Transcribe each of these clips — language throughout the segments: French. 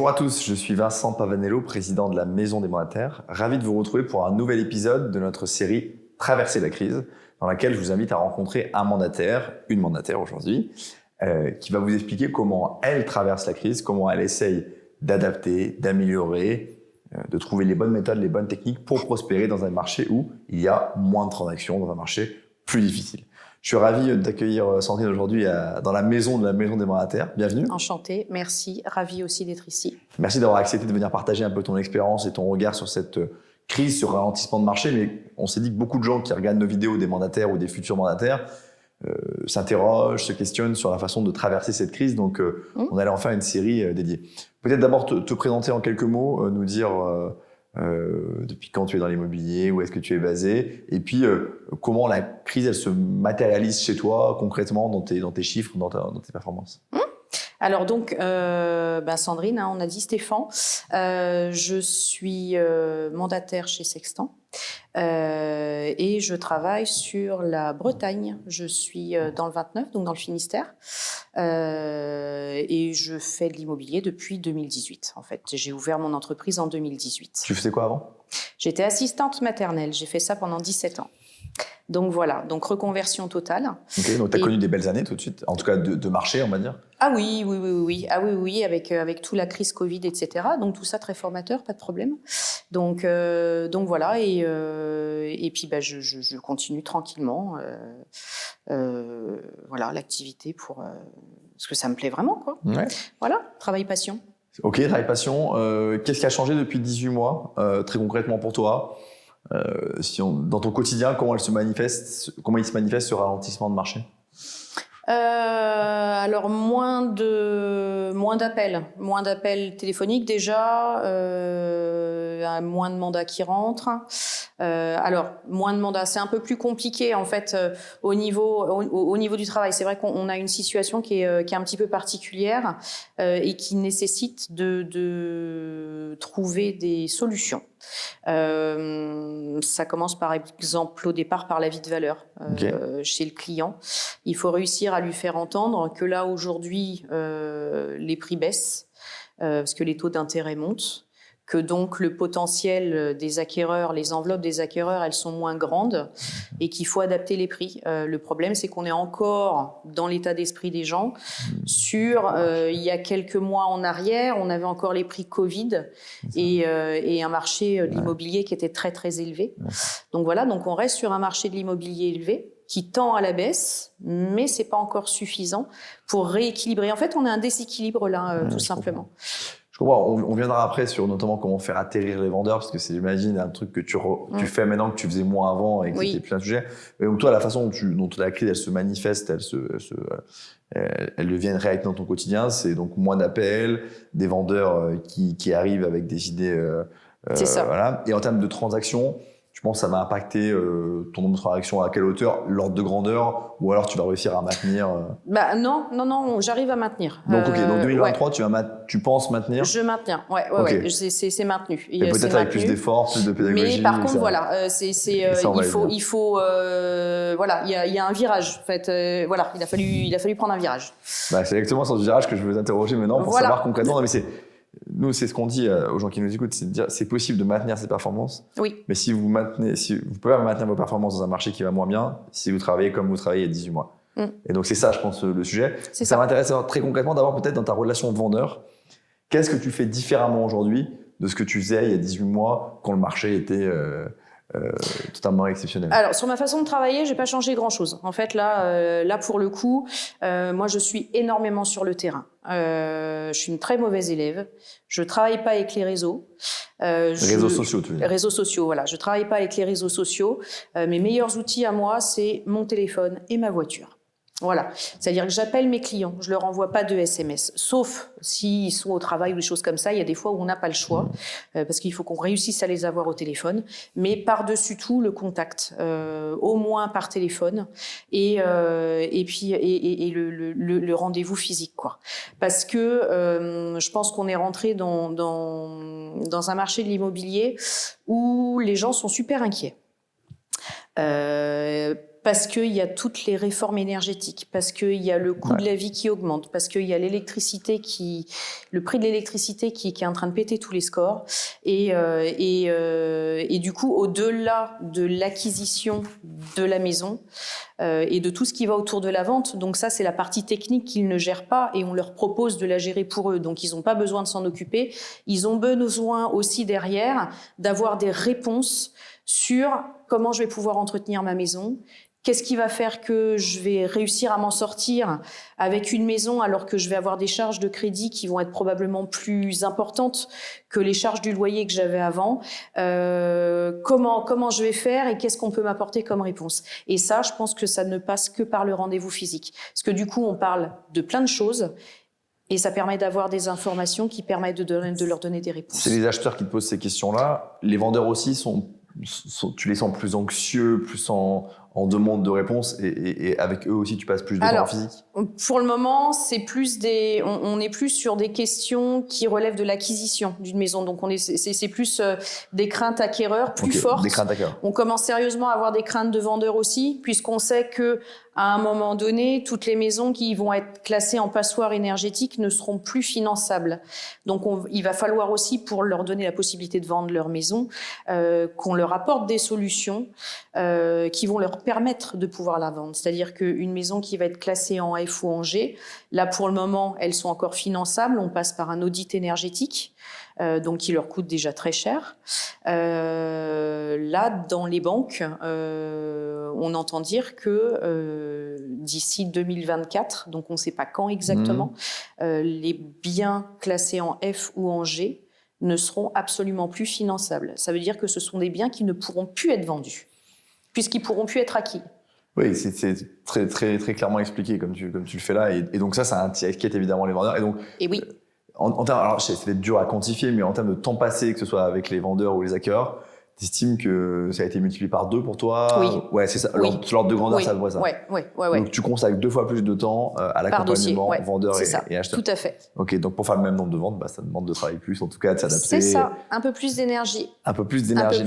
Bonjour à tous, je suis Vincent Pavanello, président de la Maison des Mandataires. Ravi de vous retrouver pour un nouvel épisode de notre série Traverser la crise, dans laquelle je vous invite à rencontrer un mandataire, une mandataire aujourd'hui, qui va vous expliquer comment elle traverse la crise, comment elle essaye d'adapter, d'améliorer, de trouver les bonnes méthodes, les bonnes techniques pour prospérer dans un marché où il y a moins de transactions, dans un marché plus difficile. Je suis ravi d'accueillir Sandrine aujourd'hui dans la maison de la Maison des Mandataires. Bienvenue. Enchantée, merci. Ravie aussi d'être ici. Merci d'avoir accepté de venir partager un peu ton expérience et ton regard sur cette crise, sur le ralentissement de marché. Mais on s'est dit que beaucoup de gens qui regardent nos vidéos des mandataires ou des futurs mandataires s'interrogent, se questionnent sur la façon de traverser cette crise. Donc, on allait en faire une série dédiée. Peut-être d'abord te présenter en quelques mots, nous dire depuis quand tu es dans l'immobilier, où est-ce que tu es basé, et puis comment la crise elle se matérialise chez toi concrètement dans tes chiffres, dans tes performances. Alors donc, Sandrine, on a dit Stéphane, je suis mandataire chez Sextant et je travaille sur la Bretagne. Je suis dans le 29, donc dans le Finistère, et je fais de l'immobilier depuis 2018. En fait, j'ai ouvert mon entreprise en 2018. Tu faisais quoi avant ? J'étais assistante maternelle, j'ai fait ça pendant 17 ans. Donc voilà, donc reconversion totale. Ok, donc tu as connu des belles années tout de suite, en tout cas de marché, on va dire. Ah oui, ah oui, avec toute la crise Covid, etc. Donc tout ça très formateur, pas de problème. Donc voilà, et puis je continue tranquillement, voilà, l'activité parce que ça me plaît vraiment, quoi. Ouais. Voilà, travail passion. Ok, travail passion. Qu'est-ce qui a changé depuis 18 mois, très concrètement pour toi? Dans ton quotidien, comment il se manifeste ce ralentissement de marché? Alors moins d'appels téléphoniques déjà, moins de mandats qui rentrent. Alors moins de mandats, c'est un peu plus compliqué en fait au niveau du travail. C'est vrai qu'on a une situation qui est un petit peu particulière et qui nécessite de trouver des solutions. Ça commence par exemple au départ par la vie de valeur chez le client. Il faut réussir à lui faire entendre que là aujourd'hui les prix baissent parce que les taux d'intérêt montent, que donc le potentiel des acquéreurs, les enveloppes des acquéreurs, elles sont moins grandes et qu'il faut adapter les prix. Le problème, c'est qu'on est encore dans l'état d'esprit des gens. Il y a quelques mois en arrière, on avait encore les prix Covid et un marché de l'immobilier qui était très, très élevé. Donc voilà, donc on reste sur un marché de l'immobilier élevé qui tend à la baisse, mais c'est pas encore suffisant pour rééquilibrer. En fait, on a un déséquilibre là, tout simplement. On viendra après sur notamment comment faire atterrir les vendeurs, parce que c'est, j'imagine, un truc que tu fais maintenant que tu faisais moins avant et que c'était plus un sujet. Mais donc toi, la façon dont la crise elle se manifeste, elle devient réelle dans ton quotidien, c'est donc moins d'appels, des vendeurs qui arrivent avec des idées. C'est ça. Voilà. Et en termes de transactions, tu penses que ça va impacter ton nombre de transactions à quelle hauteur, l'ordre de grandeur, ou alors tu vas réussir à maintenir Non, j'arrive à maintenir. Donc ok, donc 2023, tu penses maintenir? Je maintiens, ouais, c'est maintenu. Et peut-être avec plus d'efforts, plus de pédagogie. Mais par contre, voilà, il faut, voilà, il y a un virage. En fait, voilà, il a fallu prendre un virage. C'est exactement sur ce virage que je veux t'interroger maintenant pour savoir concrètement. Non, mais nous, c'est ce qu'on dit aux gens qui nous écoutent, c'est de dire c'est possible de maintenir ses performances. Oui. Mais si vous pouvez pas maintenir vos performances dans un marché qui va moins bien, si vous travaillez comme vous travaillez il y a 18 mois. Et donc c'est ça, je pense, le sujet. Ça m'intéresse très concrètement d'avoir peut-être dans ta relation vendeur, qu'est-ce que tu fais différemment aujourd'hui de ce que tu faisais il y a 18 mois quand le marché était totalement exceptionnel? Alors, sur ma façon de travailler, j'ai pas changé grand-chose. En fait, là pour le coup, moi, je suis énormément sur le terrain. Je suis une très mauvaise élève. Je travaille pas avec les réseaux. Réseaux sociaux, tu veux dire. Réseaux sociaux, voilà. Je travaille pas avec les réseaux sociaux. Mes meilleurs outils à moi, c'est mon téléphone et ma voiture. Voilà, c'est-à-dire que j'appelle mes clients, je leur envoie pas de SMS, sauf s'ils sont au travail ou des choses comme ça. Il y a des fois où on n'a pas le choix, parce qu'il faut qu'on réussisse à les avoir au téléphone. Mais par-dessus tout, le contact, au moins par téléphone, et puis le rendez-vous physique, quoi. Parce que je pense qu'on est rentré dans un marché de l'immobilier où les gens sont super inquiets. parce qu'il y a toutes les réformes énergétiques, parce qu'il y a le coût de la vie qui augmente, parce qu'il y a le prix de l'électricité qui est en train de péter tous les scores. Et du coup, au-delà de l'acquisition de la maison et de tout ce qui va autour de la vente, donc ça, c'est la partie technique qu'ils ne gèrent pas et on leur propose de la gérer pour eux. Donc, ils n'ont pas besoin de s'en occuper. Ils ont besoin aussi derrière d'avoir des réponses sur comment je vais pouvoir entretenir ma maison. Qu'est-ce qui va faire que je vais réussir à m'en sortir avec une maison alors que je vais avoir des charges de crédit qui vont être probablement plus importantes que les charges du loyer que j'avais avant. Comment je vais faire et qu'est-ce qu'on peut m'apporter comme réponse. Et ça, je pense que ça ne passe que par le rendez-vous physique. Parce que du coup, on parle de plein de choses et ça permet d'avoir des informations qui permettent de leur donner des réponses. C'est les acheteurs qui te posent ces questions-là. Les vendeurs aussi tu les sens plus anxieux, plus en demande de réponse et avec eux aussi tu passes plus de temps en physique? Pour le moment, c'est plus on est plus sur des questions qui relèvent de l'acquisition d'une maison. Donc c'est plus des craintes acquéreurs plus fortes. Des craintes acquéreurs. On commence sérieusement à avoir des craintes de vendeurs aussi, puisqu'on sait que à un moment donné, toutes les maisons qui vont être classées en passoire énergétique ne seront plus finançables. Donc il va falloir aussi, pour leur donner la possibilité de vendre leur maison, qu'on leur apporte des solutions qui vont leur permettre de pouvoir la vendre. C'est-à-dire qu'une maison qui va être classée en F ou en G, là pour le moment, elles sont encore finançables. On passe par un audit énergétique, donc qui leur coûte déjà très cher. Là, dans les banques, on entend dire que d'ici 2024, donc on ne sait pas quand exactement, les biens classés en F ou en G ne seront absolument plus finançables. Ça veut dire que ce sont des biens qui ne pourront plus être vendus, puisqu'ils ne pourront plus être acquis. Oui, c'est très, très, très clairement expliqué comme tu le fais là. Et donc ça inquiète évidemment les vendeurs. Et oui. En termes, alors c'est peut-être dur à quantifier, mais en termes de temps passé, que ce soit avec les vendeurs ou les acquéreurs, tu estimes que ça a été multiplié par 2 pour toi? Oui. Ouais, c'est ça. Oui. L'ordre de grandeur, ça voit ça. Ouais. Donc tu consacres 2 fois plus de temps à l'accompagnement vendeur et acheteur. Tout à fait. Ok, donc pour faire le même nombre de ventes, ça demande de travailler plus, en tout cas de s'adapter. C'est ça, un peu plus d'énergie. Un peu plus d'énergie.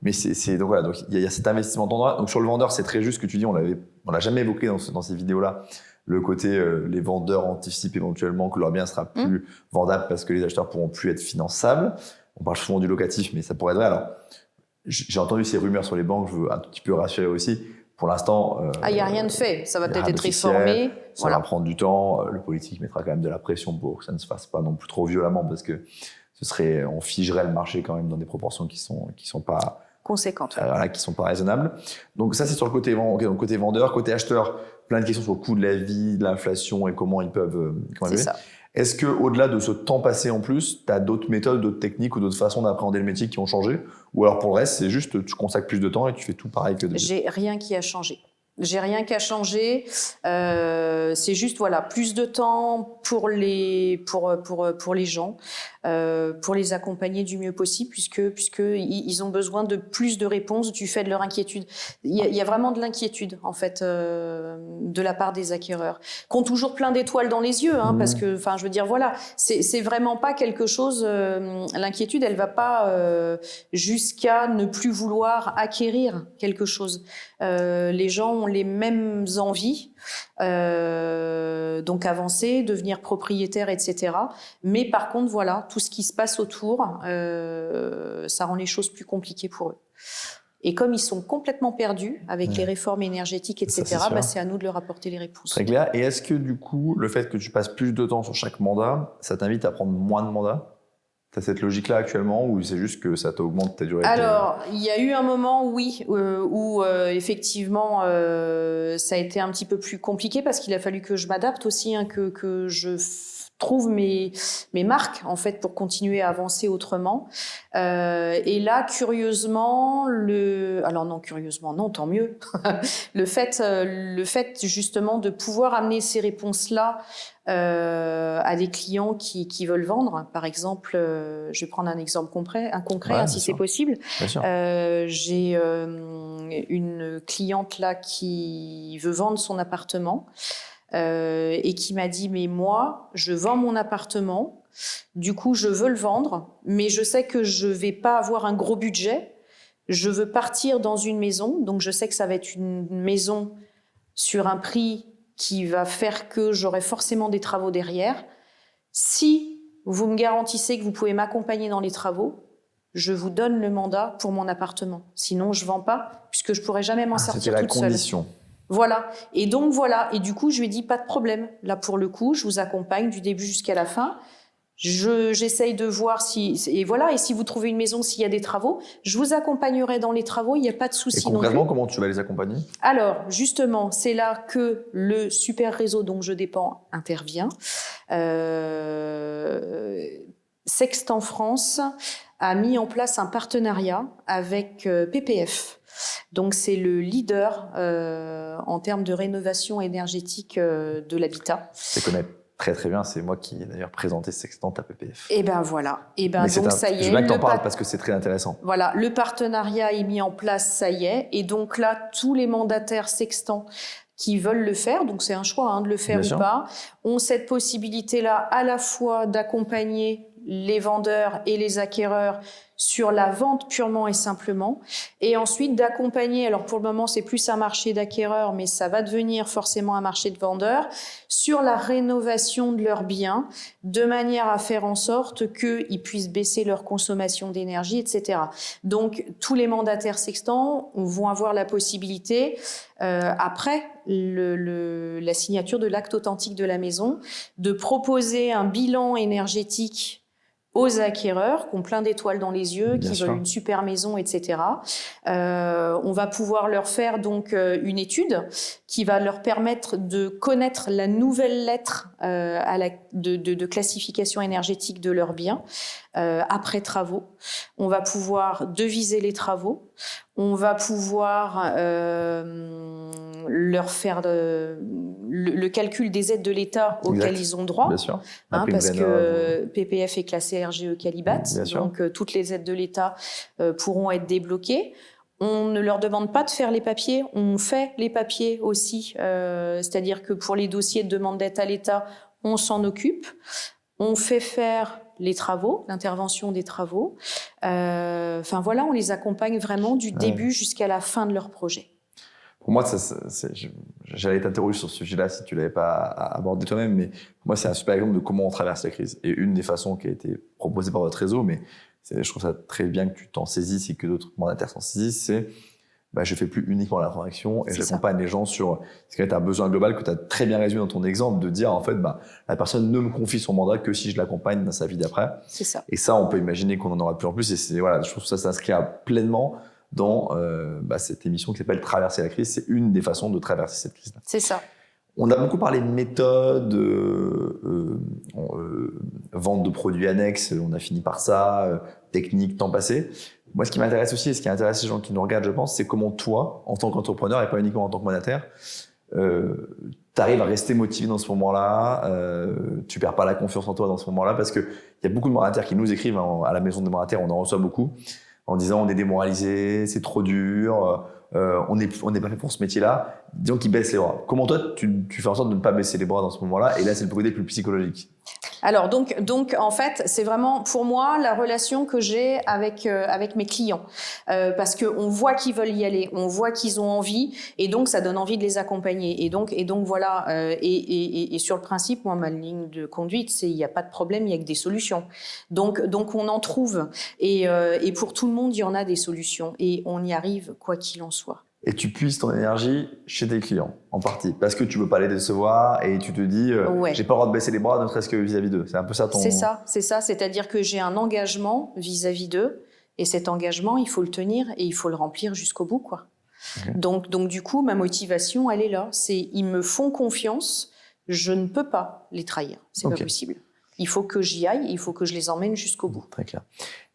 Mais c'est donc voilà, donc il y a cet investissement d'endroit. Donc sur le vendeur, c'est très juste ce que tu dis. On l'a jamais évoqué dans ces vidéos-là. Le côté les vendeurs anticipent éventuellement que leur bien sera plus vendable parce que les acheteurs pourront plus être finançables. On parle souvent du locatif, mais ça pourrait être vrai. Alors, j'ai entendu ces rumeurs sur les banques, je veux un petit peu rassurer aussi. Pour l'instant, il n'y a rien de fait. Ça va peut-être être réformé. Ça va prendre du temps. Le politique mettra quand même de la pression pour que ça ne se fasse pas non plus trop violemment, parce que on figerait le marché quand même dans des proportions qui sont pas conséquentes, qui sont pas raisonnables. Donc ça, c'est sur le côté donc côté vendeur, côté acheteur, plein de questions sur le coût de la vie, de l'inflation et comment ils peuvent c'est ça. Est-ce que au-delà de ce temps passé en plus, tu as d'autres méthodes, d'autres techniques ou d'autres façons d'appréhender le métier qui ont changé, ou alors pour le reste, c'est juste tu consacres plus de temps et tu fais tout pareil que J'ai rien qui a changé. J'ai rien qu'à changer. C'est juste plus de temps pour les gens, pour les accompagner du mieux possible, puisque ils ont besoin de plus de réponses du fait de leur inquiétude. Il y a vraiment de l'inquiétude en fait de la part des acquéreurs, qui ont toujours plein d'étoiles dans les yeux, parce que je veux dire c'est vraiment pas quelque chose. L'inquiétude, elle va pas jusqu'à ne plus vouloir acquérir quelque chose. Les gens ont les mêmes envies, donc avancer, devenir propriétaire, etc. Mais par contre, tout ce qui se passe autour, ça rend les choses plus compliquées pour eux. Et comme ils sont complètement perdus avec les réformes énergétiques, etc., c'est à nous de leur apporter les réponses. Très clair. Et est-ce que du coup, le fait que tu passes plus de temps sur chaque mandat, ça t'invite à prendre moins de mandats ? T'as cette logique-là actuellement, ou c'est juste que ça t'augmente ta durée? Alors, il y a eu un moment, où effectivement, ça a été un petit peu plus compliqué parce qu'il a fallu que je m'adapte aussi, que je trouve mes marques en fait pour continuer à avancer autrement. Et là, curieusement, tant mieux. le fait justement de pouvoir amener ces réponses-là à des clients qui veulent vendre. Par exemple, je vais prendre un exemple concret, si c'est possible. J'ai une cliente là qui veut vendre son appartement et qui m'a dit « Mais moi, je vends mon appartement, du coup, je veux le vendre, mais je sais que je vais pas avoir un gros budget. je veux partir dans une maison, donc je sais que ça va être une maison sur un prix qui va faire que j'aurai forcément des travaux derrière. Si vous me garantissez que vous pouvez m'accompagner dans les travaux, je vous donne le mandat pour mon appartement. Sinon, je ne vends pas, puisque je ne pourrai jamais m'en sortir toute seule. C'était la condition. Voilà. Et donc, voilà. Et du coup, je lui ai dit, pas de problème. Là, pour le coup, je vous accompagne du début jusqu'à la fin. J'essaye de voir si... Et voilà. Et si vous trouvez une maison, s'il y a des travaux, je vous accompagnerai dans les travaux. Il n'y a pas de souci non plus. Et concrètement, comment tu vas les accompagner? Alors, justement, c'est là que le super réseau dont je dépends intervient. Sextant France a mis en place un partenariat avec PPF. Donc, c'est le leader en termes de rénovation énergétique de l'habitat. Je les connais très très bien, c'est moi qui ai d'ailleurs présenté Sextant à PPF. Et ben voilà. Et ben donc ça y est. Je veux bien que t'en parles parce que c'est très intéressant. Voilà, le partenariat est mis en place, ça y est. Et donc là, tous les mandataires Sextant qui veulent le faire, donc c'est un choix de le faire ou pas, ont cette possibilité-là à la fois d'accompagner les vendeurs et les acquéreurs sur la vente purement et simplement, et ensuite d'accompagner, alors pour le moment c'est plus un marché d'acquéreurs, mais ça va devenir forcément un marché de vendeurs, sur la rénovation de leurs biens, de manière à faire en sorte qu'ils puissent baisser leur consommation d'énergie, etc. Donc tous les mandataires Sextant vont avoir la possibilité, après la signature de l'acte authentique de la maison, de proposer un bilan énergétique aux acquéreurs qui ont plein d'étoiles dans les yeux, qui veulent une super maison, etc. On va pouvoir leur faire donc une étude qui va leur permettre de connaître la nouvelle lettre de classification énergétique de leurs biens après travaux. On va pouvoir deviser les travaux. On va pouvoir leur faire le calcul des aides de l'État auxquelles ils ont droit. Bien sûr. Parce que PPF est classé RGE Qualibat, donc toutes les aides de l'État pourront être débloquées. On ne leur demande pas de faire les papiers, on fait les papiers aussi. C'est-à-dire que pour les dossiers de demande d'aide à l'État, on s'en occupe. On fait faire les travaux, l'intervention des travaux. Enfin voilà, on les accompagne vraiment du début jusqu'à la fin de leur projet. Pour moi, j'allais t'interroger sur ce sujet-là si tu ne l'avais pas abordé toi-même, mais pour moi, c'est un super exemple de comment on traverse la crise. Et une des façons qui a été proposée par votre réseau, mais je trouve ça très bien que tu t'en saisisses et que d'autres mandataires s'en saisissent, c'est je ne fais plus uniquement la transaction et j'accompagne les gens sur ce qui est un besoin global que tu as très bien résumé dans ton exemple, de dire en fait, la personne ne me confie son mandat que si je l'accompagne dans sa vie d'après. C'est ça. Et ça, on peut imaginer qu'on en aura de plus en plus. Et je trouve que ça s'inscrit pleinement dans cette émission qui s'appelle Traverser la crise. C'est une des façons de traverser cette crise-là. C'est ça. On a beaucoup parlé de méthodes, vente de produits annexes, on a fini par ça, technique, temps passé. Moi, ce qui m'intéresse aussi et ce qui intéresse les gens qui nous regardent, je pense, c'est comment toi, en tant qu'entrepreneur et pas uniquement en tant que mandataire, tu arrives à rester motivé dans ce moment-là, tu perds pas la confiance en toi dans ce moment-là, parce qu'il y a beaucoup de mandataires qui nous écrivent à la maison des mandataires, on en reçoit beaucoup, en disant on est démoralisé, c'est trop dur, on n'est pas fait pour ce métier-là, disons qu'ils baissent les bras. Comment toi, tu fais en sorte de ne pas baisser les bras dans ce moment-là? Et là, c'est le côté plus psychologique. Alors donc en fait, c'est vraiment pour moi la relation que j'ai avec mes clients, parce que on voit qu'ils veulent y aller, on voit qu'ils ont envie, et donc ça donne envie de les accompagner. Et donc voilà. Et sur le principe, moi ma ligne de conduite, c'est il n'y a pas de problème, il y a que des solutions. Donc on en trouve, et pour tout le monde, il y en a des solutions, et on y arrive quoi qu'il en soit. Et tu puises ton énergie chez tes clients, en partie, parce que tu veux pas les décevoir et tu te dis, j'ai pas le droit de baisser les bras, ne serait-ce que vis-à-vis d'eux. C'est un peu ça ton... C'est ça. C'est-à-dire que j'ai un engagement vis-à-vis d'eux, et cet engagement, il faut le tenir et il faut le remplir jusqu'au bout, quoi. Okay. Donc du coup, ma motivation, elle est là. Ils me font confiance, je ne peux pas les trahir. C'est pas possible. Il faut que j'y aille, il faut que je les emmène jusqu'au bout. Très clair.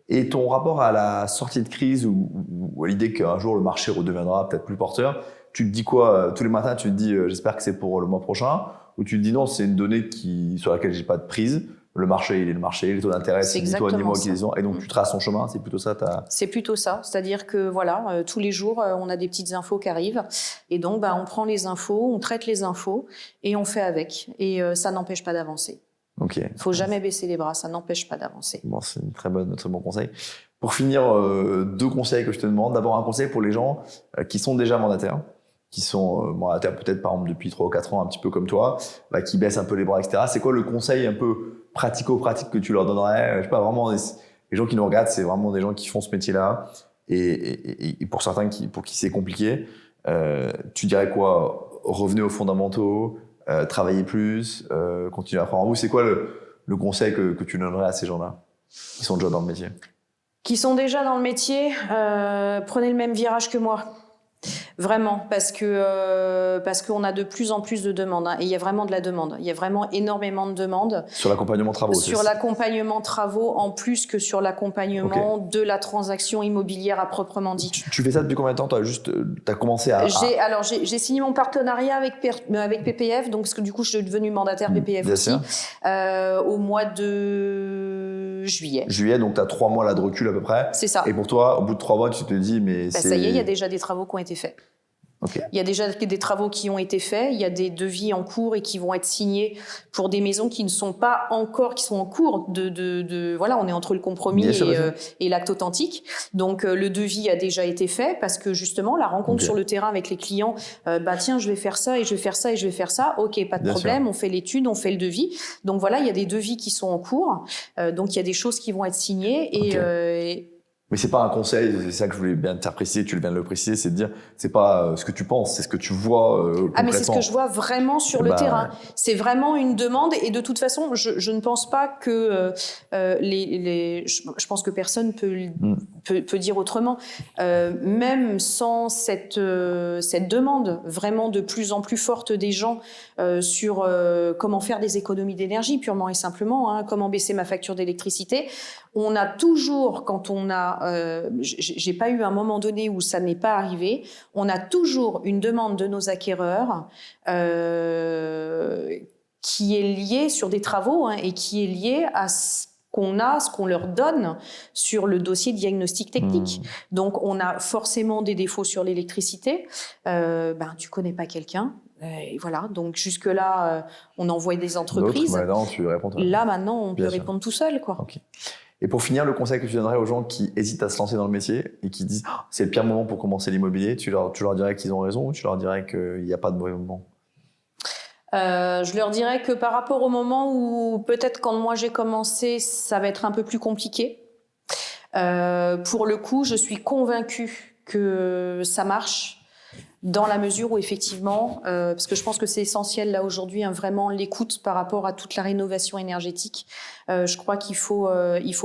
Et ton rapport à la sortie de crise ou à l'idée qu'un jour le marché redeviendra peut-être plus porteur, tu te dis quoi tous les matins? Tu te dis j'espère que c'est pour le mois prochain, ou tu te dis non, c'est une donnée sur laquelle j'ai pas de prise, le marché il est le marché, les taux d'intérêt c'est ni toi ni moi qui les ont, et donc tu traces ton chemin, c'est plutôt ça C'est plutôt ça, c'est-à-dire que voilà, tous les jours on a des petites infos qui arrivent, et donc on prend les infos, on traite les infos et on fait avec, et ça n'empêche pas d'avancer. Okay. Faut jamais baisser les bras, ça n'empêche pas d'avancer. Bon, c'est un très bon conseil. Pour finir, 2 conseils que je te demande. D'abord, un conseil pour les gens qui sont déjà mandataires, qui sont mandataires peut-être par exemple depuis 3 ou 4 ans, un petit peu comme toi, qui baissent un peu les bras, etc. C'est quoi le conseil un peu pratico-pratique que tu leur donnerais? Je sais pas, vraiment, les gens qui nous regardent, c'est vraiment des gens qui font ce métier-là. Et pour certains pour qui c'est compliqué, tu dirais quoi? Revenez aux fondamentaux, travaillez plus, continuez à apprendre en vous. C'est quoi le conseil que tu donnerais à ces gens-là qui sont déjà dans le métier? Qui sont déjà dans le métier, prenez le même virage que moi. Vraiment, parce qu'on a de plus en plus de demandes, et il y a vraiment de la demande. Il y a vraiment énormément de demandes. Sur l'accompagnement travaux. Sur l'accompagnement travaux, en plus que sur l'accompagnement de la transaction immobilière à proprement dit. Tu fais ça depuis combien de temps? T'as commencé à... J'ai signé mon partenariat avec PPF, donc parce que du coup je suis devenue mandataire PPF aussi, au mois de juillet. Juillet, donc tu as 3 mois là de recul à peu près. C'est ça. Et pour toi, au bout de 3 mois, tu te dis, mais ça y est, il y a déjà des travaux qui ont été faits. Okay. Il y a déjà des travaux qui ont été faits, il y a des devis en cours et qui vont être signés pour des maisons qui ne sont pas encore, qui sont en cours voilà, on est entre le compromis et l'acte authentique. Donc le devis a déjà été fait parce que justement la rencontre sur le terrain avec les clients, tiens, je vais faire ça et je vais faire ça et je vais faire ça. Ok, pas de problème, on fait l'étude, on fait le devis. Donc voilà, il y a des devis qui sont en cours, donc il y a des choses qui vont être signées et mais c'est pas un conseil, c'est ça que je voulais bien te faire préciser, tu viens de le préciser, c'est de dire, c'est pas ce que tu penses, c'est ce que tu vois concrètement. Ah mais c'est ce que je vois vraiment sur le terrain. C'est vraiment une demande et de toute façon, je ne pense pas que je pense que personne peut dire autrement. Même sans cette demande vraiment de plus en plus forte des gens sur comment faire des économies d'énergie purement et simplement, comment baisser ma facture d'électricité. On a toujours, quand on a, j'ai pas eu un moment donné où ça n'est pas arrivé, on a toujours une demande de nos acquéreurs qui est liée sur des travaux et qui est liée à ce qu'on leur donne sur le dossier de diagnostic technique. Donc, on a forcément des défauts sur l'électricité. Tu connais pas quelqu'un. Et voilà, donc jusque-là, on envoie des entreprises. Maintenant, tu réponds toi. Là, maintenant, on peut répondre tout seul, quoi. Okay. Et pour finir, le conseil que tu donnerais aux gens qui hésitent à se lancer dans le métier et qui disent c'est le pire moment pour commencer l'immobilier, tu leur dirais qu'ils ont raison ou tu leur dirais qu'il n'y a pas de mauvais moment? Je leur dirais que par rapport au moment où peut-être quand moi j'ai commencé, ça va être un peu plus compliqué. Pour le coup, je suis convaincue que ça marche. Dans la mesure où effectivement, parce que je pense que c'est essentiel là aujourd'hui, vraiment l'écoute par rapport à toute la rénovation énergétique. Je crois qu'il faut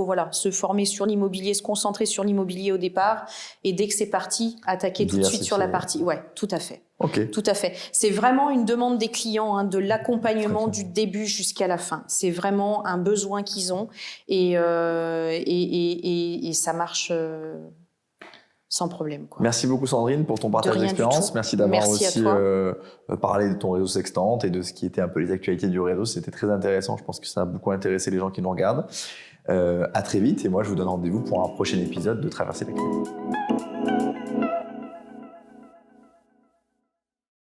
voilà, se former sur l'immobilier, se concentrer sur l'immobilier au départ, et dès que c'est parti, attaquer tout de suite sur la partie. Ouais, tout à fait. Okay. Tout à fait. C'est vraiment une demande des clients, de l'accompagnement du début jusqu'à la fin. C'est vraiment un besoin qu'ils ont et ça marche. Sans problème, quoi. Merci beaucoup Sandrine pour ton partage d'expérience. Merci d'avoir aussi parlé de ton réseau Sextante et de ce qui était un peu les actualités du réseau. C'était très intéressant. Je pense que ça a beaucoup intéressé les gens qui nous regardent. À très vite et moi je vous donne rendez-vous pour un prochain épisode de Traverser la crise.